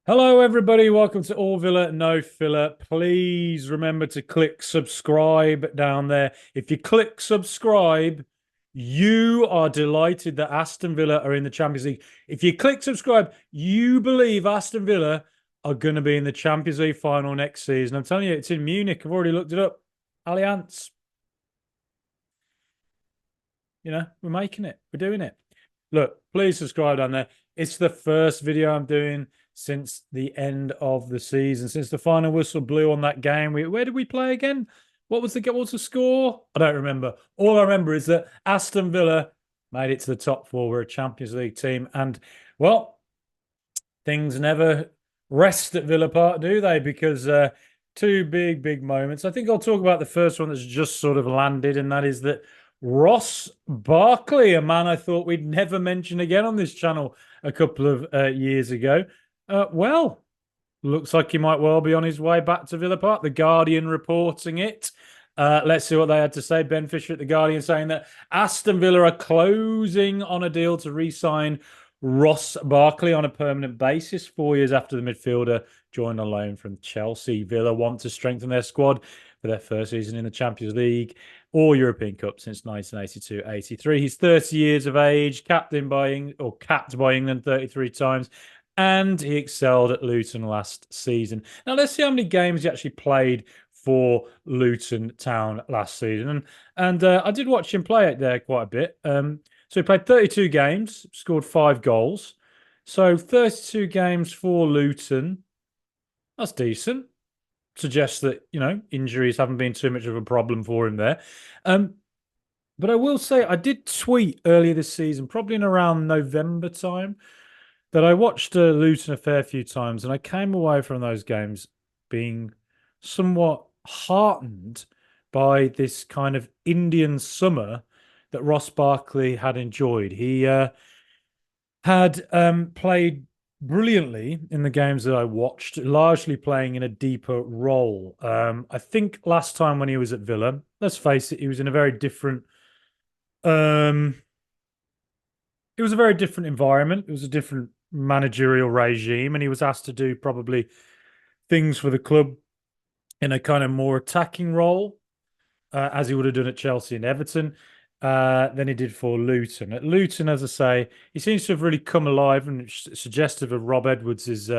Hello, everybody. Welcome to All Villa, No Filler. Please remember to click subscribe down there. If you click subscribe, you are delighted that Aston Villa are in the Champions League. If you click subscribe, you believe Aston Villa are going to be in the Champions League final next season. I'm telling you, it's in Munich. I've already looked it up. Allianz. We're making it. We're doing it. Look, please subscribe down there. It's the first video I'm doing since the end of the season, since the final whistle blew on that game. Where did we play again? What was the score? I don't remember. All I remember is that Aston Villa made it to the top four. We're a Champions League team. And, well, things never rest at Villa Park, do they? Because two big moments. I think I'll talk about the first one that's just sort of landed, and that is that Ross Barkley, a man I thought we'd never mention again on this channel a couple of years ago. Well, looks like he might well be on his way back to Villa Park. The Guardian reporting it. Let's see what they had to say. Ben Fisher at The Guardian saying that Aston Villa are closing on a deal to re-sign Ross Barkley on a permanent basis 4 years after the midfielder joined on loan from Chelsea. Villa want to strengthen their squad for their first season in the Champions League or European Cup since 1982-83. He's 30 years of age, capped by England 33 times, and he excelled at Luton last season. Now let's see how many games he actually played for Luton Town last season, and I did watch him play it there quite a bit. So he played 32 games, scored 5 goals. So 32 games for Luton. That's decent. Suggests that, injuries haven't been too much of a problem for him there. But I will say, I did tweet earlier this season, probably in around November time, that I watched Luton a fair few times, and I came away from those games being somewhat heartened by this kind of Indian summer that Ross Barkley had enjoyed. He had played brilliantly in the games that I watched, largely playing in a deeper role. I think last time when he was at Villa, let's face it, he was in a very different. It was a very different environment. It was a different managerial regime, and he was asked to do probably things for the club in a kind of more attacking role, as he would have done at Chelsea and Everton, than he did for Luton. At Luton, as I say, he seems to have really come alive, and it's suggestive of Rob Edwards'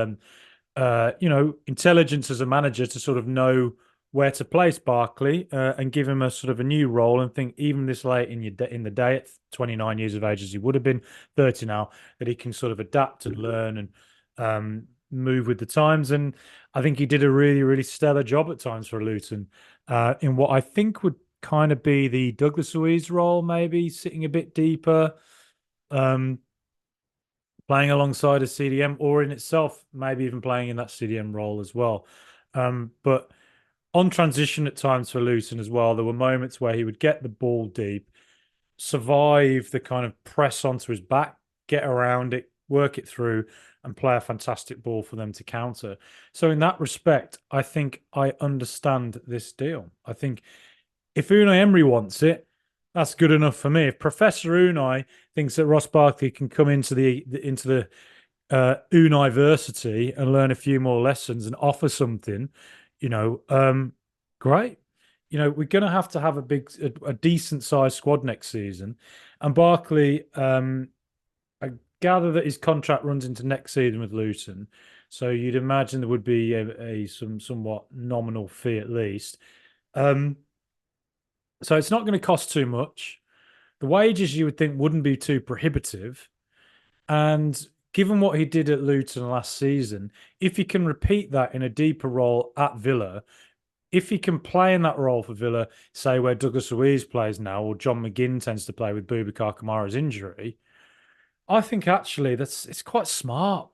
intelligence as a manager to sort of know where to place Barkley and give him a sort of a new role. And think even this late in the day, at 29 years of age as he would have been, 30 now, that he can sort of adapt and learn and move with the times. And I think he did a really stellar job at times for Luton in what I think would kind of be the Douglas Luiz role, maybe sitting a bit deeper, playing alongside a CDM, or in itself, maybe even playing in that CDM role as well. But on transition at times for Luton as well, there were moments where he would get the ball deep, survive the kind of press onto his back, get around it, work it through, and play a fantastic ball for them to counter. So in that respect, I think I understand this deal. I think if Unai Emery wants it, that's good enough for me. If Professor Unai thinks that Ross Barkley can come into the Unai-versity and learn a few more lessons and offer something, great. We're going to have a decent sized squad next season. And Barkley, I gather that his contract runs into next season with Luton. So you'd imagine there would be some somewhat nominal fee at least. So it's not going to cost too much. The wages you would think wouldn't be too prohibitive. And given what he did at Luton last season, if he can repeat that in a deeper role at Villa, if he can play in that role for Villa, say where Douglas Luiz plays now, or John McGinn tends to play with Boubacar Kamara's injury, I think actually it's quite smart,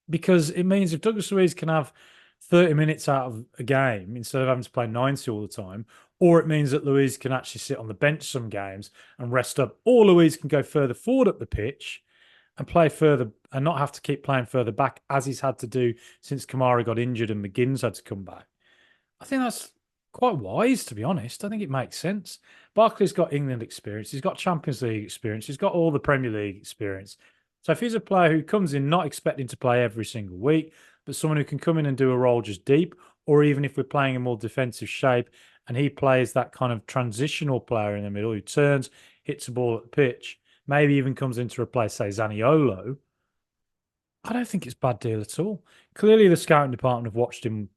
because it means if Douglas Luiz can have 30 minutes out of a game instead of having to play 90 all the time, or it means that Luiz can actually sit on the bench some games and rest up, or Luiz can go further forward up the pitch and play further and not have to keep playing further back as he's had to do since Kamara got injured and McGinn's had to come back. I think that's quite wise, to be honest. I think it makes sense. Barkley's got England experience. He's got Champions League experience. He's got all the Premier League experience. So if he's a player who comes in not expecting to play every single week, but someone who can come in and do a role just deep, or even if we're playing a more defensive shape and he plays that kind of transitional player in the middle who turns, hits the ball at the pitch, maybe even comes in to replace, say, Zaniolo. I don't think it's a bad deal at all. Clearly, the scouting department have watched him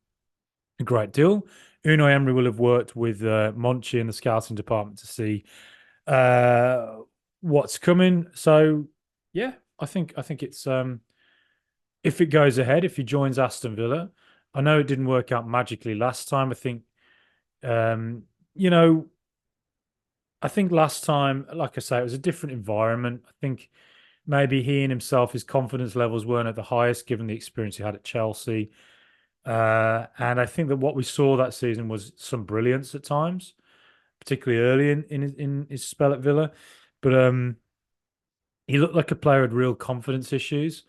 a great deal. Unai Emery will have worked with Monchi in the scouting department to see uh, what's coming. So, yeah, I think it's if it goes ahead, if he joins Aston Villa, I know it didn't work out magically last time. I think um, you know, I think last time, like I say, it was a different environment. I think maybe he and himself, his confidence levels weren't at the highest given the experience he had at Chelsea. And I think that what we saw that season was some brilliance at times, particularly early in his spell at Villa. But he looked like a player with real confidence issues,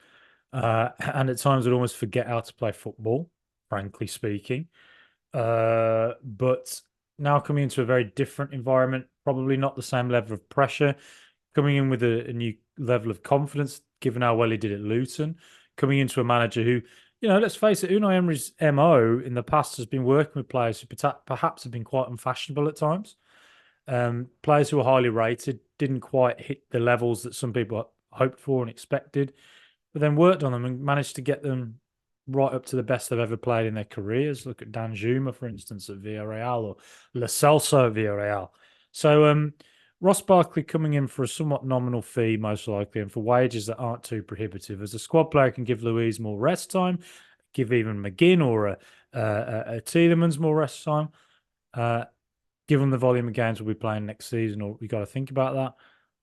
and at times would almost forget how to play football, frankly speaking. But now coming into a very different environment, probably not the same level of pressure, coming in with a new level of confidence, given how well he did at Luton, coming into a manager who, let's face it, Unai Emery's MO in the past has been working with players who perhaps have been quite unfashionable at times. Players who were highly rated didn't quite hit the levels that some people hoped for and expected, but then worked on them and managed to get them right up to the best they've ever played in their careers. Look at Dan Juma, for instance, at Villarreal, or Lo Celso at Villarreal. So Ross Barkley coming in for a somewhat nominal fee, most likely, and for wages that aren't too prohibitive. As a squad player, can give Louise more rest time, give even McGinn or a Tielemans more rest time. Given the volume of games we'll be playing next season, or we got to think about that.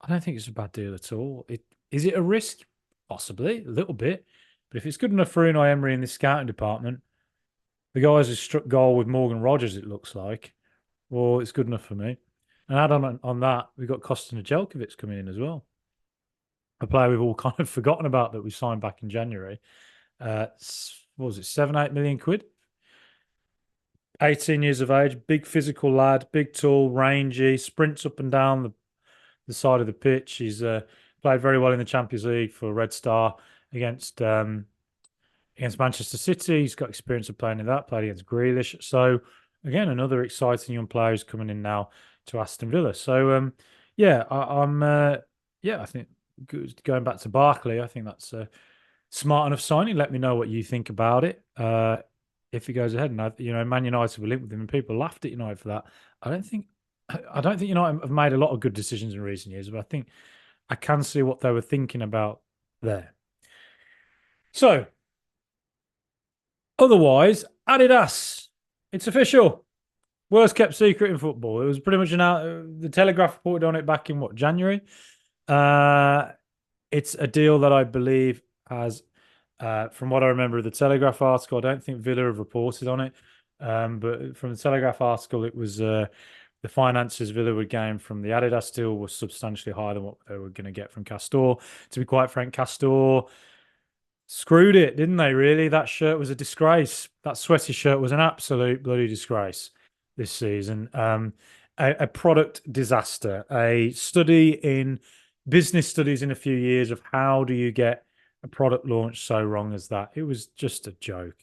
I don't think it's a bad deal at all. Is it a risk? Possibly, a little bit. But if it's good enough for Unai Emery in the scouting department, the guys who struck goal with Morgan Rogers, it looks like, well, it's good enough for me. And add on that, we've got Kostin Jelkovic coming in as well. A player we've all kind of forgotten about that we signed back in January. What was it, 7-8 million quid? 18 years of age, big physical lad, big tall, rangy, sprints up and down the side of the pitch. He's played very well in the Champions League for Red Star against Manchester City. He's got experience of playing in that, played against Grealish. So, again, another exciting young player who's coming in now to Aston Villa. So, I think going back to Barkley, I think that's a smart enough signing. Let me know what you think about it. If he goes ahead, and Man United will link with him, and people laughed at United for that. I don't think United have made a lot of good decisions in recent years, but I think I can see what they were thinking about there. So, otherwise, Adidas, it's official. Worst kept secret in football. It was pretty much the Telegraph reported on it back in January. It's a deal that I believe has. From what I remember of the Telegraph article, I don't think Villa have reported on it. But from the Telegraph article, it was the finances Villa would gain from the Adidas deal was substantially higher than what they were going to get from Castor. To be quite frank, Castor screwed it, didn't they, really? That shirt was a disgrace. That sweaty shirt was an absolute bloody disgrace this season. A product disaster. A study in business studies in a few years of how do you get a product launch so wrong as that. It was just a joke.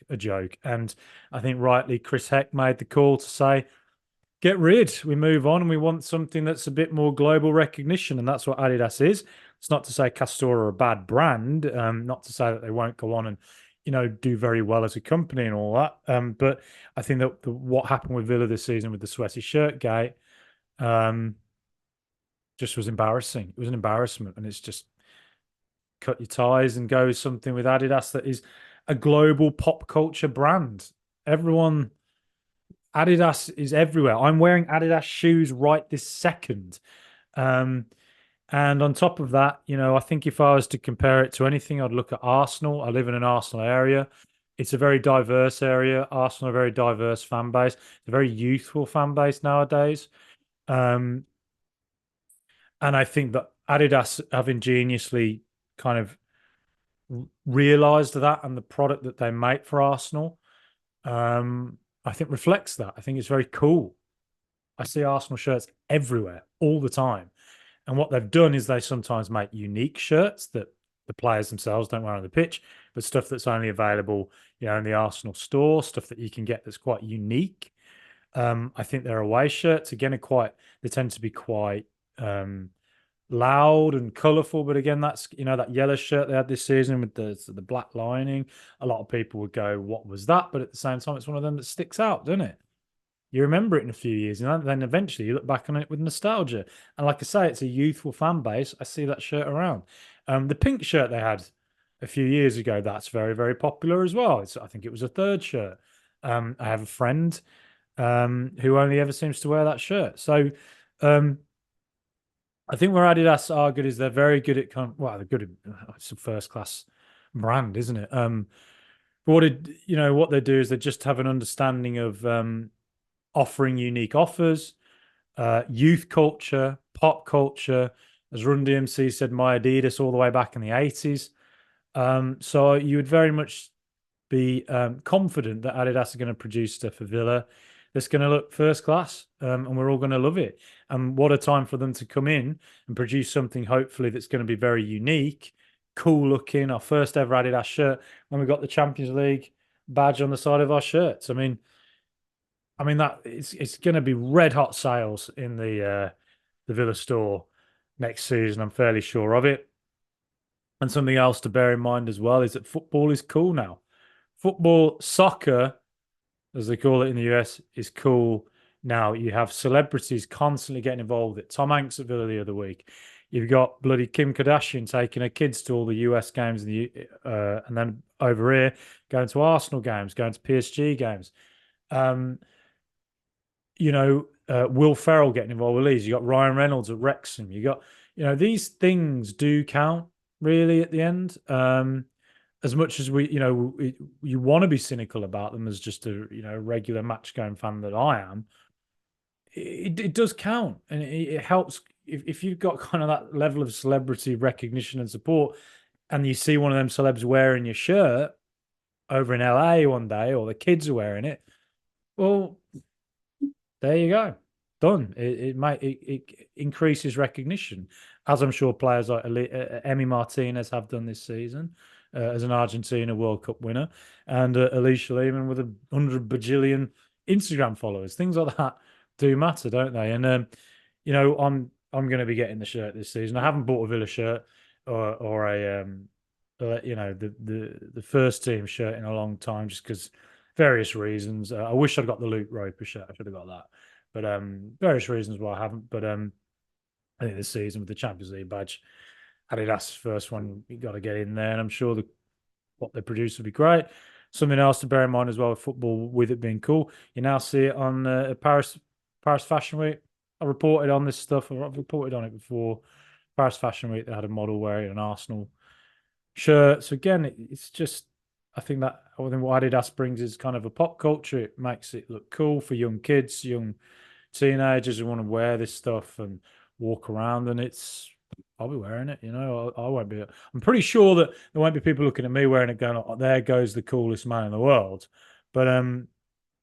And I think rightly Chris Heck made the call to say, get rid, we move on, and we want something that's a bit more global recognition. And that's what Adidas is. It's not to say Castor are a bad brand, not to say that they won't go on and, do very well as a company and all that. But I think that what happened with Villa this season with the sweaty shirt gate just was embarrassing. It was an embarrassment. And it's just, cut your ties and go with something with Adidas that is a global pop culture brand. Adidas is everywhere. I'm wearing Adidas shoes right this second. And on top of that, I think if I was to compare it to anything, I'd look at Arsenal. I live in an Arsenal area. It's a very diverse area. Arsenal, a very diverse fan base. It's a very youthful fan base nowadays. And I think that Adidas have ingeniously kind of realised that, and the product that they make for Arsenal, I think reflects that. I think it's very cool. I see Arsenal shirts everywhere all the time. And what they've done is they sometimes make unique shirts that the players themselves don't wear on the pitch, but stuff that's only available, in the Arsenal store, stuff that you can get that's quite unique. I think their away shirts again they tend to be quite loud and colourful. But again, that's that yellow shirt they had this season with the black lining. A lot of people would go, "What was that?" But at the same time, it's one of them that sticks out, doesn't it? You remember it in a few years, and then eventually you look back on it with nostalgia. And like I say, it's a youthful fan base. I see that shirt around. The pink shirt they had a few years ago, that's very, very popular as well. I think it was a third shirt. I have a friend who only ever seems to wear that shirt. So um, I think where Adidas are good is they're very good at they're good at it's a first class brand, isn't it? But what they do is they just have an understanding of offering unique offers, youth culture, pop culture. As Run DMC said, my Adidas all the way back in the 80s. So you would very much be confident that Adidas are going to produce stuff for Villa that's going to look first class, and we're all going to love it. And what a time for them to come in and produce something, hopefully, that's going to be very unique, cool looking. Our first ever Adidas shirt when we got the Champions League badge on the side of our shirts. I mean that it's going to be red hot sales in the Villa store next season. I'm fairly sure of it. And something else to bear in mind as well is that football is cool now. Football, soccer, as they call it in the US, is cool now. You have celebrities constantly getting involved with it. Tom Hanks at Villa the other week. You've got bloody Kim Kardashian taking her kids to all the US games and then over here going to Arsenal games, going to PSG games. Will Ferrell getting involved with Leeds. You got Ryan Reynolds at Wrexham. You got, these things do count really at the end. As much as you want to be cynical about them as just a regular match going fan that I am, it does count, and it helps if you've got kind of that level of celebrity recognition and support, and you see one of them celebs wearing your shirt over in LA one day, or the kids are wearing it. Well, there you go. Done. It increases recognition, as I'm sure players like Emi Martinez have done this season as an Argentina World Cup winner, and Alicia Lehman with 100 bajillion Instagram followers. Things like that do matter, don't they? And I'm going to be getting the shirt this season. I haven't bought a Villa shirt or a the first team shirt in a long time, just because various reasons. I wish I'd got the Luke Roper shirt. I should have got that. But various reasons why I haven't. But I think this season with the Champions League badge, Adidas first one, you got to get in there, and I'm sure what they produce will be great. Something else to bear in mind as well with football, with it being cool, you now see it on Paris Fashion Week. I reported on this stuff. I've reported on it before. Paris Fashion Week, they had a model wearing an Arsenal shirt. So again, it's just I think what Adidas brings is kind of a pop culture. It makes it look cool for young kids, young teenagers who want to wear this stuff and walk around, and I'll be wearing it. I won't be. I'm pretty sure that there won't be people looking at me wearing it going, "Oh, there goes the coolest man in the world." But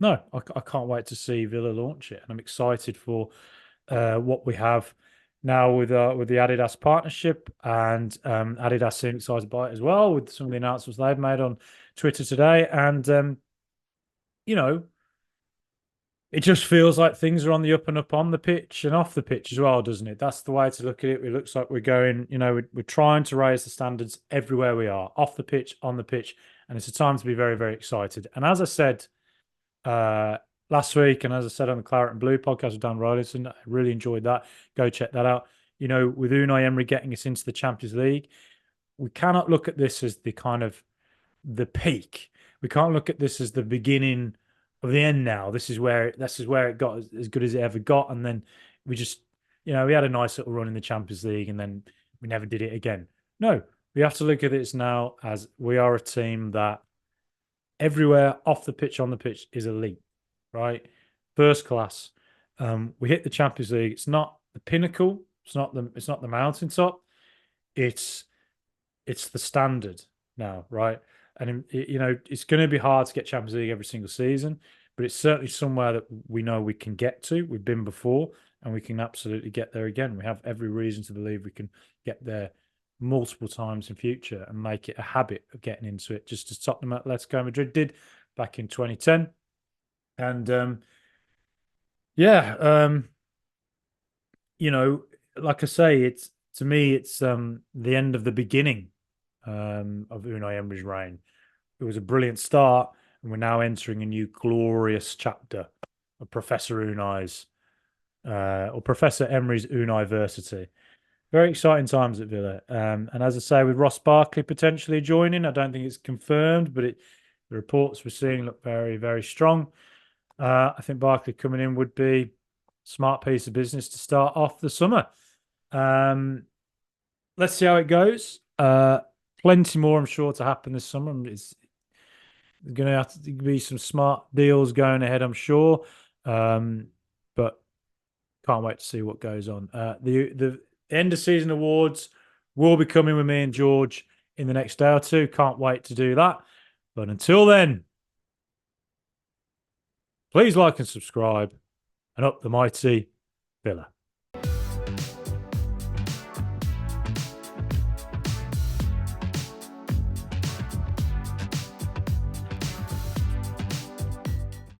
no, I can't wait to see Villa launch it, and I'm excited for what we have now with the Adidas partnership, and Adidas seem excited by it as well with some of the announcements they've made on Twitter today, and it just feels like things are on the up and up on the pitch and off the pitch as well, doesn't it? That's the way to look at it. It looks like we're going, we're trying to raise the standards everywhere we are, off the pitch, on the pitch, and it's a time to be very, very excited. And as I said last week, and as I said on the Claret and Blue podcast with Dan Ryerson, I really enjoyed that. Go check that out. With Unai Emery getting us into the Champions League, we cannot look at this as the peak. We can't look at this as the beginning of the end now. This is where it got as good as it ever got, and then we just we had a nice little run in the Champions League, and then we never did it again. No, we have to look at this now as we are a team that everywhere off the pitch, on the pitch is elite, right? First class. We hit the Champions League. It's not the pinnacle. It's not the mountaintop. It's the standard now, right? And it's going to be hard to get Champions League every single season, but it's certainly somewhere that we know we can get to. We've been before, and we can absolutely get there again. We have every reason to believe we can get there multiple times in future and make it a habit of getting into it, just as Tottenham Atletico Madrid did back in 2010. And yeah, you know, like I say, it's to me, it's the end of the beginning of Unai Emery's reign. It was a brilliant start, and we're now entering a new glorious chapter of Professor Unai's or Professor Emery's Unai-versity. Very exciting times at Villa. And as I say, with Ross Barkley potentially joining, I don't think it's confirmed, but the reports we're seeing look very, very strong. I think Barkley coming in would be a smart piece of business to start off the summer. Let's see how it goes. Plenty more, I'm sure, to happen this summer. It's going to have to be some smart deals going ahead, I'm sure. But can't wait to see what goes on. The end of season awards will be coming with me and George in the next day or two. Can't wait to do that. But until then, please like and subscribe, and up the mighty Villa.